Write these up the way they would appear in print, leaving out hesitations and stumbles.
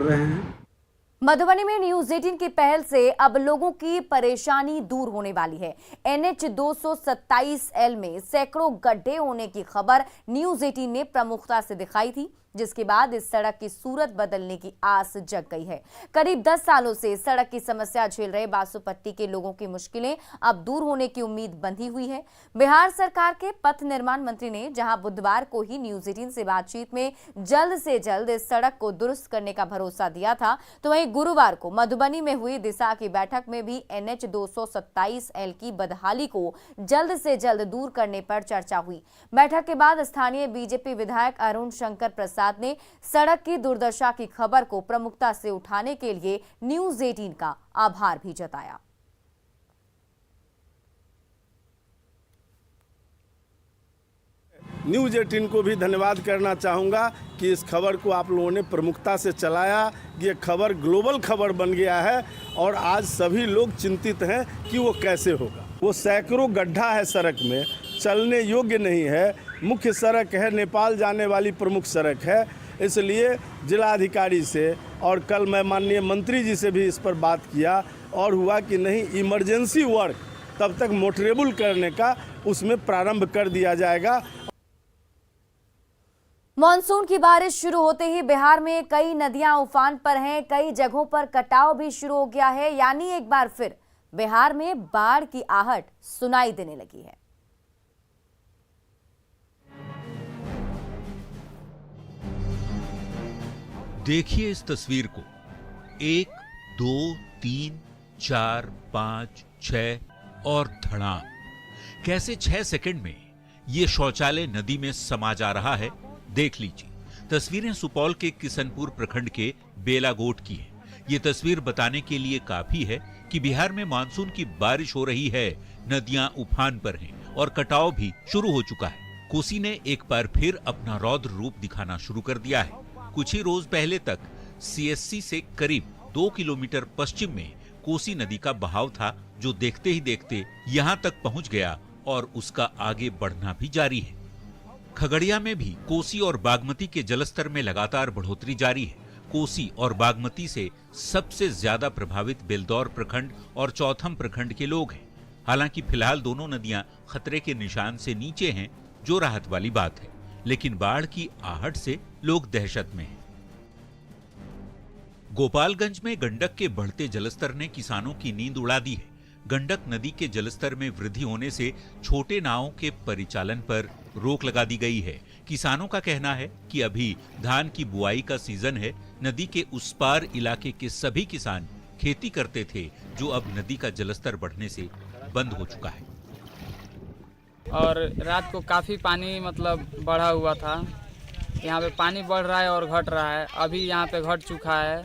रहे हैं। मधुबनी में न्यूज 18 की पहल से अब लोगों की परेशानी दूर होने वाली है। NH 227L में सैकड़ों गड्ढे होने की खबर न्यूज 18 ने प्रमुखता से दिखाई थी, जिसके बाद इस सड़क की सूरत बदलने की आस जग गई है। करीब 10 सालों से सड़क की समस्या झेल रहे बासुपट्टी के लोगों की मुश्किलें अब दूर होने की उम्मीद बंधी हुई है। बिहार सरकार के पथ निर्माण मंत्री ने जहां बुधवार को ही न्यूज 18 से बातचीत में जल्द से जल्द इस सड़क को दुरुस्त करने का भरोसा दिया था, तो वहीं गुरुवार को मधुबनी में हुई दिशा की बैठक में भी NH 227L की बदहाली को जल्द से जल्द दूर करने पर चर्चा हुई। बैठक के बाद स्थानीय बीजेपी विधायक अरुण शंकर प्रसाद ने सड़क की दुर्दशा की खबर को प्रमुखता से उठाने के लिए न्यूज 18 का आभार भी जताया। न्यूज 18 को भी धन्यवाद करना चाहूँगा कि इस खबर को आप लोगों ने प्रमुखता से चलाया। ये खबर ग्लोबल खबर बन गया है और आज सभी लोग चिंतित हैं कि वो कैसे होगा। वो सैकड़ों गड्ढा है सड़क में, चलने योग्य नहीं है। मुख्य सड़क है, नेपाल जाने वाली प्रमुख सड़क है। इसलिए जिलाधिकारी से और कल मैं माननीय मंत्री जी से भी इस पर बात किया और हुआ कि नहीं, इमरजेंसी वर्क तब तक मोटरेबल करने का उसमें प्रारंभ कर दिया जाएगा। मॉनसून की बारिश शुरू होते ही बिहार में कई नदियां उफान पर हैं, कई जगहों पर कटाव भी शुरू हो गया है। यानी एक बार फिर बिहार में बाढ़ की आहट सुनाई देने लगी है। देखिए इस तस्वीर को, 1, 2, 3, 4, 5, 6 और धड़ाम। कैसे 6 सेकंड में ये शौचालय नदी में समा जा रहा है, देख लीजिए। तस्वीरें सुपौल के किशनपुर प्रखंड के बेलागोट की है। ये तस्वीर बताने के लिए काफी है कि बिहार में मानसून की बारिश हो रही है, नदियां उफान पर हैं और कटाव भी शुरू हो चुका है। कोसी ने एक बार फिर अपना रौद्र रूप दिखाना शुरू कर दिया है। कुछ ही रोज पहले तक CSC से करीब 2 किलोमीटर पश्चिम में कोसी नदी का बहाव था, जो देखते ही देखते यहां तक पहुंच गया और उसका आगे बढ़ना भी जारी है। खगड़िया में भी कोसी और बागमती के जलस्तर में लगातार बढ़ोतरी जारी है। कोसी और बागमती से सबसे ज्यादा प्रभावित बेलदौर प्रखंड और चौथम प्रखंड के लोग हैं। हालांकि फिलहाल दोनों नदियां खतरे के निशान से नीचे हैं, जो राहत वाली बात है, लेकिन बाढ़ की आहट से लोग दहशत में हैं। गोपालगंज में गंडक के बढ़ते जलस्तर ने किसानों की नींद उड़ा दी है। गंडक नदी के जलस्तर में वृद्धि होने से छोटे नावों के परिचालन पर रोक लगा दी गई है। किसानों का कहना है कि अभी धान की बुआई का सीजन है। नदी के उस पार इलाके के सभी किसान खेती करते थे, जो अब नदी का जलस्तर बढ़ने से बंद हो चुका है। और रात को काफ़ी पानी बढ़ा हुआ था। यहाँ पे पानी बढ़ रहा है और घट रहा है। अभी यहाँ पे घट चुका है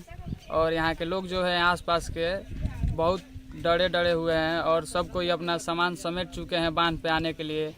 और यहाँ के लोग जो है आसपास के बहुत डरे हुए हैं और सब कोई अपना सामान समेट चुके हैं बांध पे आने के लिए।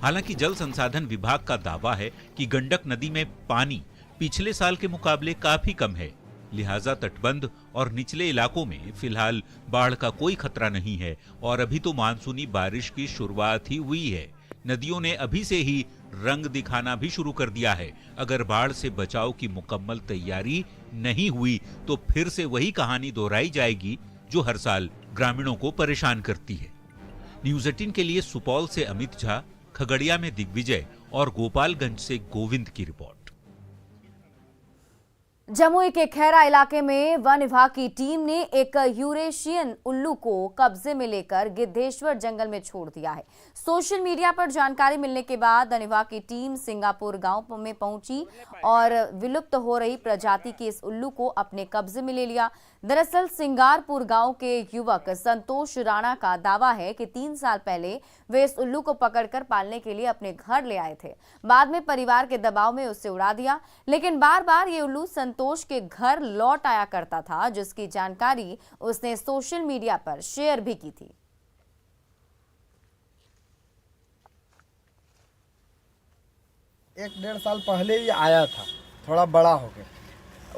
हालांकि जल संसाधन विभाग का दावा है कि गंडक नदी में पानी पिछले साल के मुकाबले काफी कम है, लिहाजा तटबंध और निचले इलाकों में फिलहाल बाढ़ का कोई खतरा नहीं है और अभी तो मानसूनी बारिश की शुरुआत ही हुई है। नदियों ने अभी से ही रंग दिखाना भी शुरू कर दिया है। अगर बाढ़ से बचाव की मुकम्मल तैयारी नहीं हुई तो फिर से वही कहानी दोहराई जाएगी, जो हर साल ग्रामीणों को परेशान करती है। न्यूज 18 के लिए सुपौल से अमित झा, खगड़िया में दिग्विजय और गोपालगंज से गोविंद की रिपोर्ट। जमुई के खैरा इलाके में वन विभाग की टीम ने एक यूरेशियन उल्लू को कब्जे में लेकर गिद्धेश्वर जंगल में छोड़ दिया है। सोशल मीडिया पर जानकारी मिलने के बाद वन विभाग की टीम सिंगापुर गांव में पहुंची और विलुप्त हो रही प्रजाति के इस उल्लू को अपने कब्जे में ले लिया। दरअसल सिंगारपुर गांव के युवक संतोष राणा का दावा है कि 3 साल पहले वे इस उल्लू को पकड़कर पालने के लिए अपने घर ले आए थे। बाद में परिवार के दबाव में उसे उड़ा दिया, लेकिन बार बार ये उल्लू संतोष के घर लौट आया करता था, जिसकी जानकारी उसने सोशल मीडिया पर शेयर भी की थी। 1-1.5 साल पहले ही आया था, थोड़ा बड़ा हो गया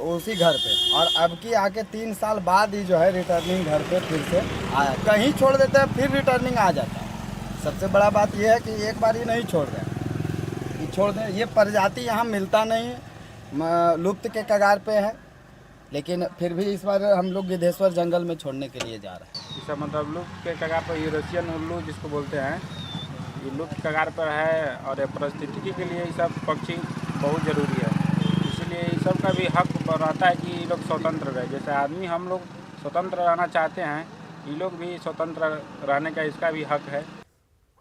उसी घर पे, और अब की आके 3 साल बाद ही जो है रिटर्निंग घर पे फिर से आया। कहीं छोड़ देते हैं फिर रिटर्निंग आ जाता है। सबसे बड़ा बात यह है कि एक बार ही नहीं छोड़ दें, ये प्रजाति यहाँ मिलता नहीं है। लुप्त के कगार पे है, लेकिन फिर भी इस बार हम लोग गिद्धेश्वर जंगल में छोड़ने के लिए जा रहे हैं। इसका मतलब लुप्त के कगार पर यूरेशियन उल्लू जिसको बोलते हैं, ये लुप्त कगार पर है और ये पारिस्थितिकी के लिए ये सब पक्षी बहुत ज़रूरी है। इसलिए ये सब का भी हक रहता है कि ये लोग स्वतंत्र रहे। जैसे आदमी हम लोग स्वतंत्र रहना चाहते हैं, ये लोग भी स्वतंत्र रहने का इसका भी हक है।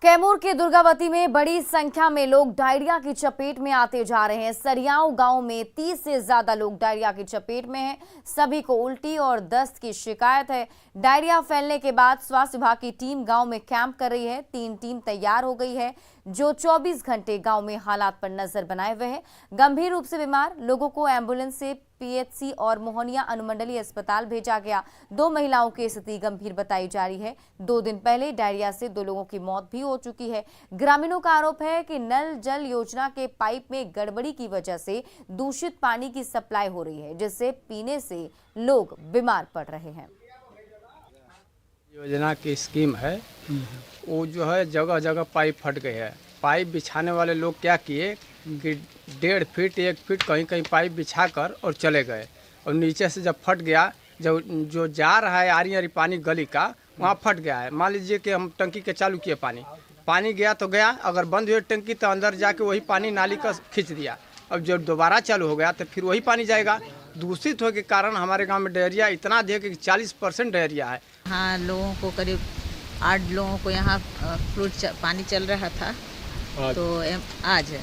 कैमूर के दुर्गावती में बड़ी संख्या में लोग डायरिया की चपेट में आते जा रहे हैं। सरियाओं गांव में 30 से ज्यादा लोग डायरिया की चपेट में हैं। सभी को उल्टी और दस्त की शिकायत है। डायरिया फैलने के बाद स्वास्थ्य विभाग की टीम गांव में कैंप कर रही है। 3 टीम तैयार हो गई है जो 24 घंटे गांव में हालात पर नजर बनाए हुए हैं। गंभीर रूप से बीमार लोगों को एम्बुलेंस से पीएचसी और मोहनिया अनुमंडलीय अस्पताल भेजा गया। 2 महिलाओं की स्थिति गंभीर बताई जा रही है। 2 दिन पहले डायरिया से 2 लोगों की मौत भी हो चुकी है। ग्रामीणों का आरोप है कि नल जल योजना के पाइप में गड़बड़ी की वजह से दूषित पानी की सप्लाई हो रही है, जिससे पीने से लोग बीमार पड़ रहे हैं। योजना की स्कीम है, वो जो है जगह जगह पाइप फट गए है। पाइप बिछाने वाले लोग क्या किए कि 1.5 फीट 1 फीट कहीं कहीं पाइप बिछा कर और चले गए, और नीचे से जब फट गया, जो जा रहा है आरी पानी गली का, वहाँ फट गया है। मान लीजिए कि हम टंकी के चालू किए, पानी गया तो गया, अगर बंद हुई टंकी तो अंदर जाके वही पानी नाली का खींच दिया। अब जब दोबारा चालू हो गया तो फिर वही पानी जाएगा। दूषित होने के कारण हमारे गांव में डायरिया इतना अधिक कि 40% डायरिया है। हाँ, लोगों को करीब 8 लोगों को यहाँ फ्लूड पानी चल रहा था तो आज है।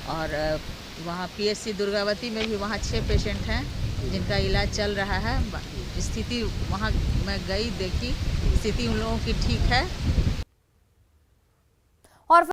और वहाँ पीएचसी दुर्गावती में भी वहाँ 6 पेशेंट हैं जिनका इलाज चल रहा है। स्थिति वहाँ मैं गई देखी, स्थिति उन लोगों की ठीक है।